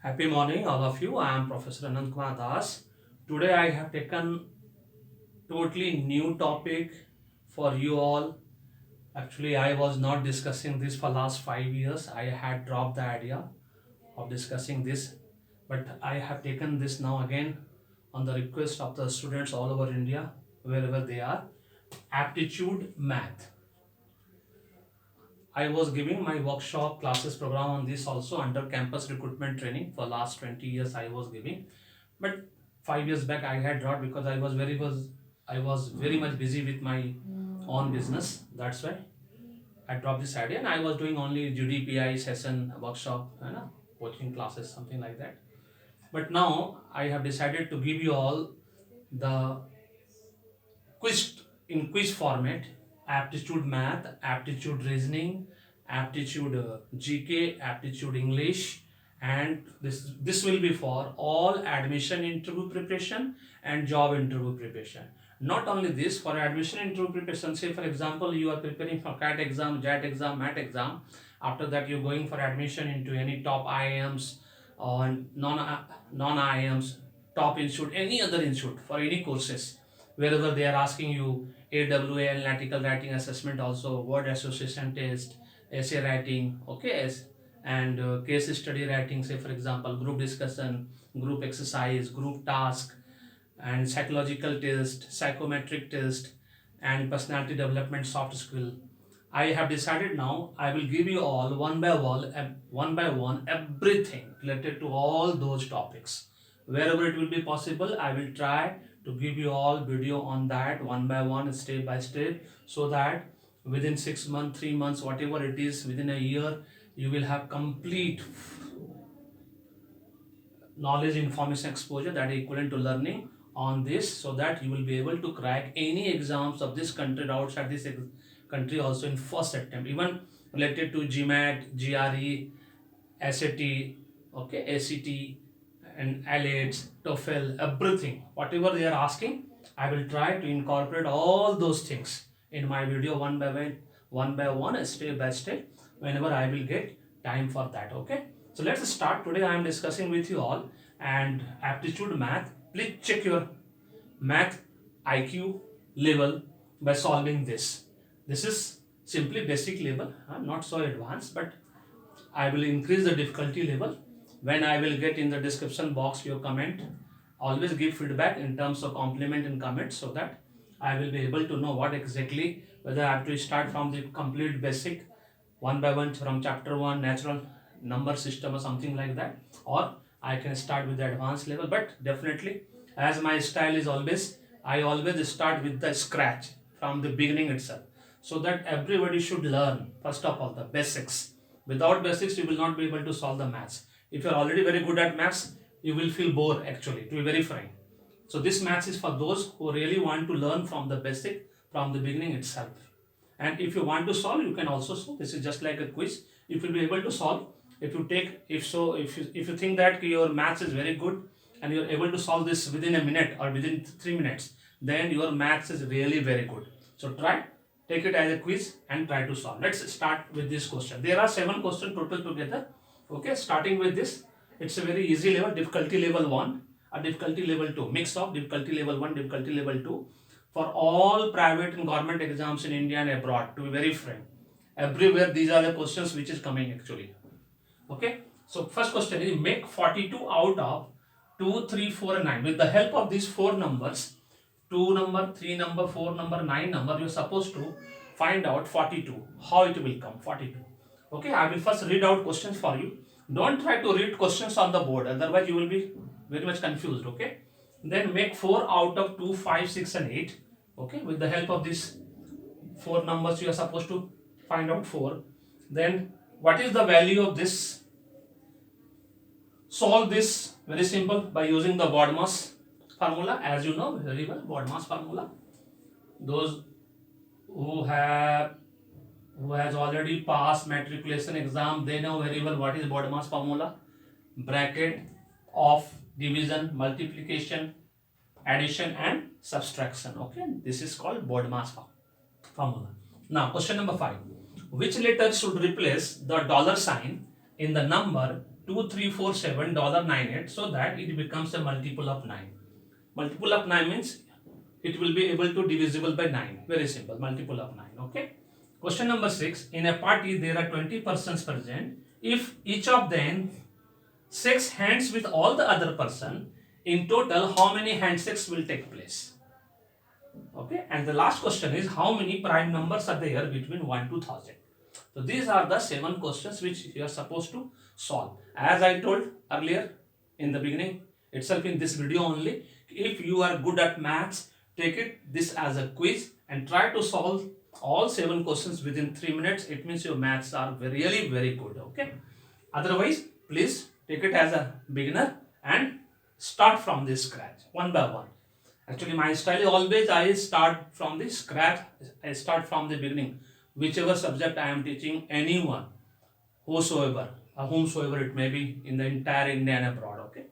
Happy morning, all of you. I am Professor Anand Kumar Das. Today I have taken totally new topic for you all. Actually, I was not discussing this for last 5 years. I had dropped the idea of discussing this, but I have taken this now again on the request of the students all over India, wherever they are. Aptitude math. I was giving my workshop classes program on this also under campus recruitment training for last 20 years I was giving. But 5 years back I had dropped because I was very much busy with my own business. That's why I dropped this idea and I was doing only GDPI session workshop, coaching classes, something like that. But now I have decided to give you all the quiz quiz format: aptitude math, aptitude reasoning, aptitude GK, aptitude English, and this will be for all admission interview preparation and job interview preparation. Not only this, for admission interview preparation, say for example you are preparing for CAT exam, JAT exam, MAT exam. After that you're going for admission into any top IIMs or non IIMs, top institute, any other institute for any courses, wherever they are asking you AWA, analytical writing assessment, also word association test, essay writing, okay, and case study writing, say for example group discussion, group exercise, group task, and psychological test, psychometric test, and personality development soft skill. I have decided now I will give you all one by one, everything related to all those topics. Wherever it will be possible, I will try to give you all video on that one by one, step by step, so that within 6 months, 3 months, whatever it is, within a year, you will have complete knowledge, information, exposure that is equivalent to learning on this, so that you will be able to crack any exams of this country, outside this country also, in first attempt, even related to GMAT, GRE, SAT, okay, ACT, and ALEDS, TOEFL, everything, whatever they are asking, I will try to incorporate all those things in my video one by one, step by step, whenever I will get time for that. Okay, so let's start. Today I am discussing with you all and aptitude math. Please check your math IQ level by solving this. This is simply basic level, not so advanced, but I will increase the difficulty level when I will get in the description box your comment. Always give feedback in terms of compliment and comment, so that I will be able to know what exactly, whether I have to start from the complete basic one by one from chapter 1 natural number system or something like that, or I can start with the advanced level. But definitely, as my style is always, I always start with the scratch from the beginning itself, so that everybody should learn first of all the basics. Without basics you will not be able to solve the maths. If you are already very good at maths, you will feel bored, actually, to be very frank. So this maths is for those who really want to learn from the basic, from the beginning itself. And if you want to solve, you can also solve. This is just like a quiz. If you will be able to solve, if you take, if you think that your maths is very good and you are able to solve this within a minute or within 3 minutes, then your maths is really very good. So try, take it as a quiz and try to solve. Let's start with this question. There are 7 questions total together. Okay, starting with this, it's a very easy level, difficulty level 1, a difficulty level 2, mix of difficulty level 1, difficulty level 2, for all private and government exams in India and abroad, to be very frank. Everywhere these are the questions which is coming, actually. Okay, so first question is, make 42 out of 2, 3, 4 and 9. With the help of these 4 numbers, 2 number, 3 number, 4 number, 9 number, you are supposed to find out 42. How it will come 42? Okay, I will first read out questions for you. Don't try to read questions on the board, otherwise you will be very much confused. Okay, then make 4 out of 2, 5, 6 and 8. Okay, with the help of these 4 numbers you are supposed to find out 4. Then what is the value of this? Solve this very simple by using the BODMAS formula, as you know very well. BODMAS formula, those who has already passed matriculation exam, they know very well what is BODMAS formula. Bracket of division, multiplication, addition and subtraction. Okay, this is called BODMAS formula. Now question number 5, which letter should replace the dollar sign in the number $2347.98, so that it becomes a multiple of 9. Multiple of 9 means it will be able to divisible by 9. Very simple, multiple of 9. Okay. Question number 6. In a party there are 20 persons present. If each of them shakes hands with all the other person, in total how many handshakes will take place? Okay. And the last question is, how many prime numbers are there between 1 to 1000? So these are the 7 questions which you are supposed to solve. As I told earlier in the beginning itself in this video only, if you are good at maths, take this as a quiz and try to solve all 7 questions within 3 minutes. It means your maths are really very good. Okay. Otherwise, please take it as a beginner and start from the scratch one by one. Actually, my style is always I start from the scratch. I start from the beginning. Whichever subject I am teaching, anyone, whosoever, whomsoever it may be in the entire India and abroad. Okay.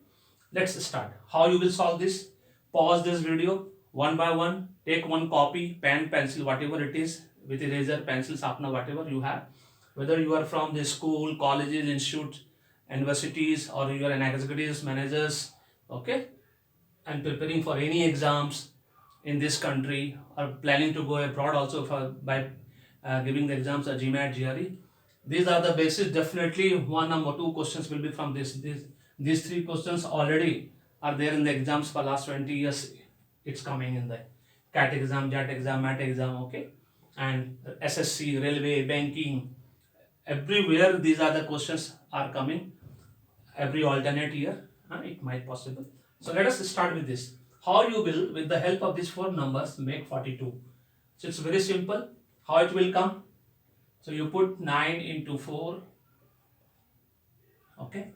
Let's start. How you will solve this? Pause this video one by one. Take one copy, pen, pencil, whatever it is, with eraser, pencil, sharpener, whatever you have. Whether you are from the school, colleges, institutes, universities, or you are an executives, managers, okay, and preparing for any exams in this country, or planning to go abroad also by giving the exams at GMAT, GRE. These are the basis. Definitely one or two questions will be from this. These 3 questions already are there in the exams for last 20 years. It's coming in the CAT exam, JAT exam, MAT exam, okay, and SSC, railway, banking, everywhere these are the questions are coming every alternate year. It might possible. So let us start with this. How you will, with the help of these 4 numbers, make 42. So it's very simple. How it will come? So you put 9 into 4, okay,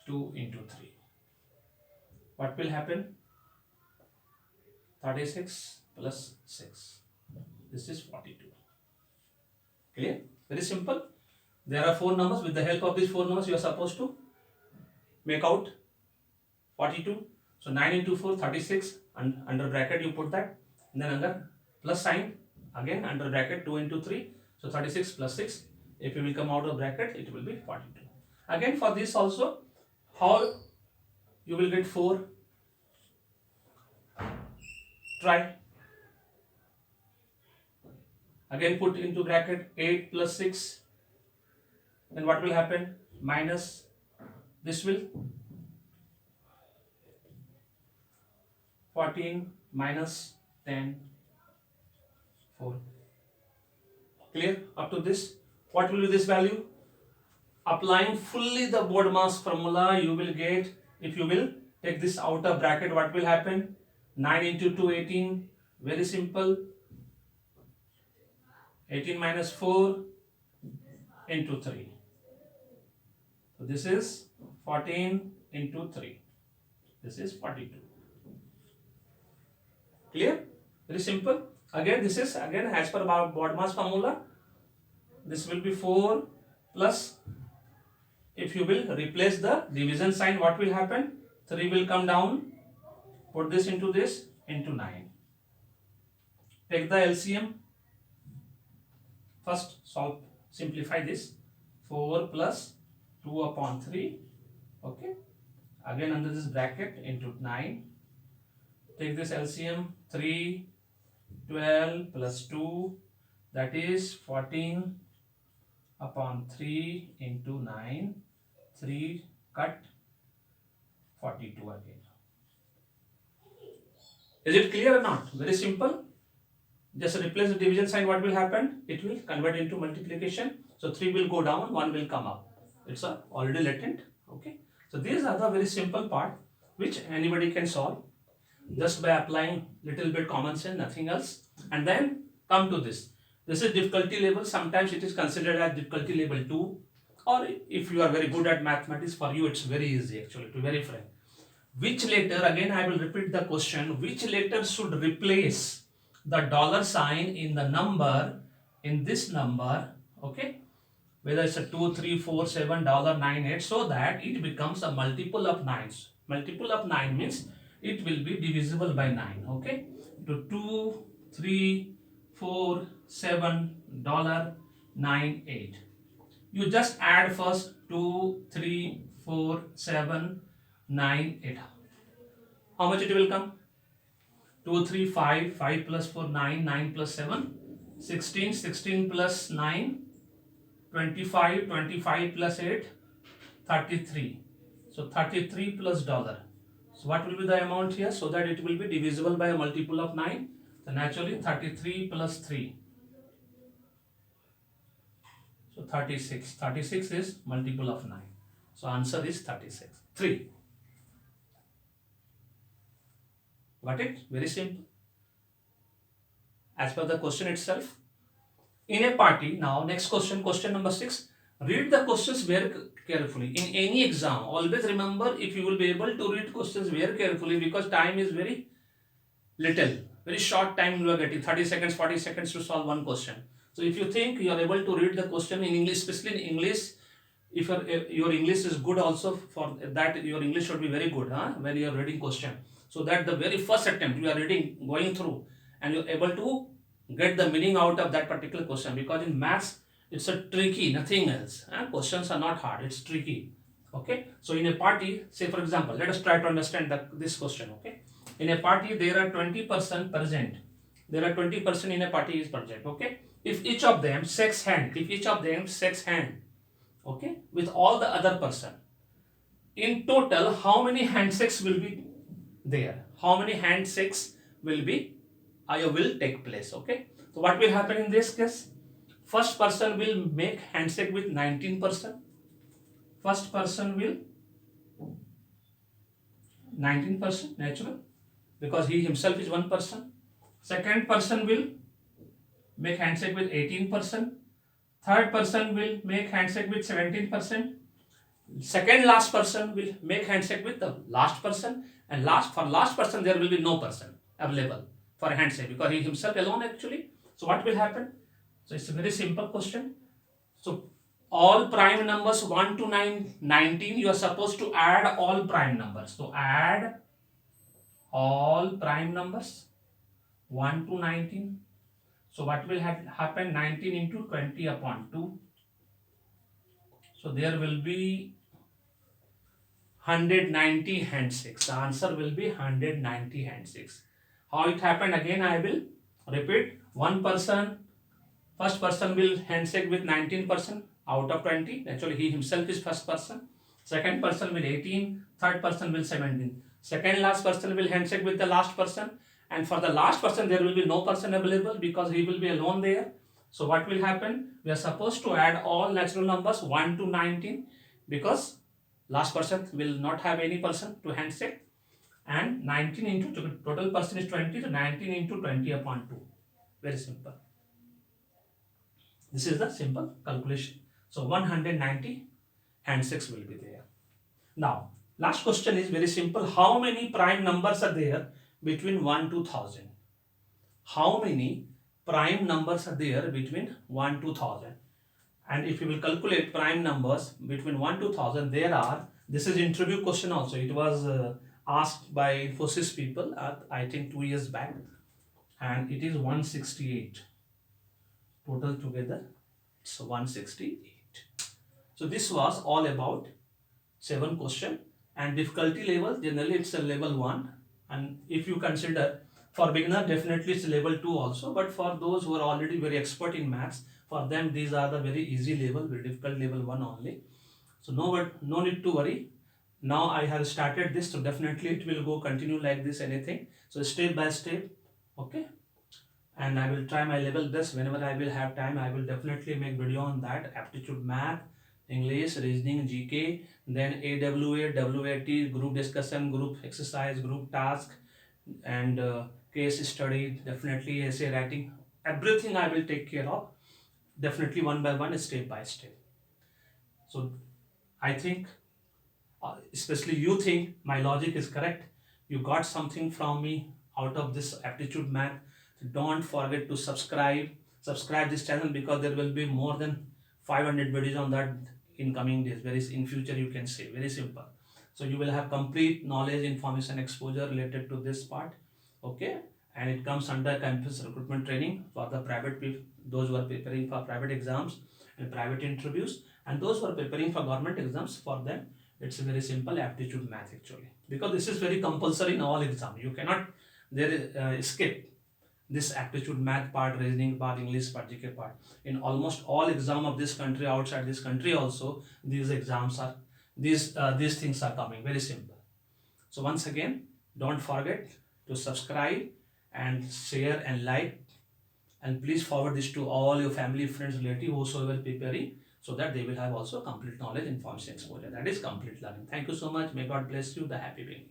2 into 3. What will happen? 36 plus 6. This is 42. Clear? Very simple. There are 4 numbers. With the help of these 4 numbers, you are supposed to make out 42. So 9 into 4, 36. And under bracket you put that. And then under plus sign, again under bracket 2 into 3. So 36 plus 6. If you will come out of bracket, it will be 42. Again for this also, how you will get 4? Try. Again put into bracket 8 plus 6. Then what will happen? Minus this will 14 minus 10, 4. Clear? Up to this. What will be this value? Applying fully the BODMAS formula, you will get, if you will take this outer bracket, what will happen? 9 into 2, 18. Very simple. 18 minus 4 into 3. So this is 14 into 3. This is 42. Clear? Very simple. Again, this is again as per our BODMAS formula. This will be 4 plus, if you will replace the division sign, what will happen? 3 will come down. Put this into 9. Take the LCM. First solve, simplify this. 4 plus 2 upon 3. Okay. Again under this bracket into 9. Take this LCM. 3, 12 plus 2. That is 14 upon 3 into 9. 3 cut 42 again. Is it clear or not? Very simple. Just replace the division sign. What will happen? It will convert into multiplication. So 3 will go down, 1 will come up. It's already latent. Okay. So these are the very simple part which anybody can solve just by applying little bit common sense, nothing else. And then come to this. This is difficulty level. Sometimes it is considered as difficulty level 2. Or if you are very good at mathematics, for you it's very easy actually, to be very frank. Which letter, again I will repeat the question, which letter should replace the dollar sign in the number, in this number, okay, whether it's a 2, 3, 4, 7, $9, 8, so that it becomes a multiple of 9s. Multiple of 9 means it will be divisible by 9, okay, to 2, 3, 4, $7, 9, 8. You just add first 2, 3, 4, 7, 9, 8. How much it will come? 2, 3, 5, 5 plus 4, 9, 9 plus 7, 16, 16 plus 9, 25, 25 plus 8, 33. So 33 plus dollar. So what will be the amount here? So that it will be divisible by a multiple of 9. So naturally 33 plus 3. So 36. 36 is multiple of 9. So answer is 36. 3. Got it? Very simple. As per the question itself. In a party, now next question, question number 6. Read the questions very carefully. In any exam, always remember, if you will be able to read questions very carefully, because time is very little, very short time you are getting, 30 seconds, 40 seconds to solve one question. So if you think you are able to read the question in English, especially in English, if your English is good also, for that your English should be very good when you are reading question. So that the very first attempt you are reading, going through, and you are able to get the meaning out of that particular question, because in maths it's a tricky, nothing else. Questions are not hard, it's tricky. Okay, so in a party, say for example, let us try to understand this question. Okay, in a party there are 20% present. There are 20% in a party is present. Okay, if each of them shakes hand, okay, with all the other person, in total how many handshakes will be there? How many handshakes will take place? Okay, so what will happen in this case? First person will make handshake with 19%. First person will 19% natural, because he himself is one person. Second person will make handshake with 18%. Third person will make handshake with 17%. Second last person will make handshake with the last person, and last person there will be no person available for a handshake, because he himself alone actually. So what will happen? So it's a very simple question. So all prime numbers 1 to 19, you are supposed to add all prime numbers. So add all prime numbers 1 to 19. So what will happen? 19 into 20 upon 2. So there will be 190 handshakes. The answer will be 190 handshakes. How it happened? Again I will repeat. First person will handshake with 19% out of 20. Actually he himself is first person. Second person will 18. Third person will 17. Second last person will handshake with the last person. And for the last person there will be no person available, because he will be alone there. So what will happen? We are supposed to add all natural numbers 1 to 19, because last person will not have any person to handshake. And 19 into total person is 20, so 19 into 20 upon 2. Very simple. This is the simple calculation. So 190 handshakes will be there. Now, last question is very simple. How many prime numbers are there between 1 to 1000? How many prime numbers are there between 1 to 1000? And if you will calculate prime numbers between 1 to 1000, there are, this is interview question also. It was asked by Infosys people I think 2 years back, and it is 168. Total together, it's 168. So this was all about 7 question, and difficulty level generally it's a level 1, and if you consider for beginner definitely it's level 2 also, but for those who are already very expert in maths, for them these are the very easy level, very difficult level 1 only. So no need to worry. Now I have started this, so definitely it will go continue like this, anything. So step by step, okay. And I will try my level best. Whenever I will have time, I will definitely make video on that. Aptitude math, English, reasoning, GK, then AWA, WAT, group discussion, group exercise, group task, and case study, definitely essay writing. Everything I will take care of, definitely one by one, step by step. So I think, especially you think my logic is correct. You got something from me out of this aptitude math. Don't forget to subscribe this channel, because there will be more than 500 videos on that in coming days. In future you can say, very simple. So you will have complete knowledge, information, exposure related to this part. Okay, and it comes under campus recruitment training for the private people, those who are preparing for private exams and private interviews. And those who are preparing for government exams, for them it's a very simple aptitude math actually, because this is very compulsory in all exam. You cannot skip this aptitude math part, reasoning part, English part, GK part. In almost all exam of this country, outside this country also, these exams are, these things are coming, very simple. So once again, don't forget to subscribe and share and like, and please forward this to all your family, friends, relatives, whosoever preparing, so that they will have also complete knowledge, information exposure. That is complete learning. Thank you so much. May God bless you. The happy beginning.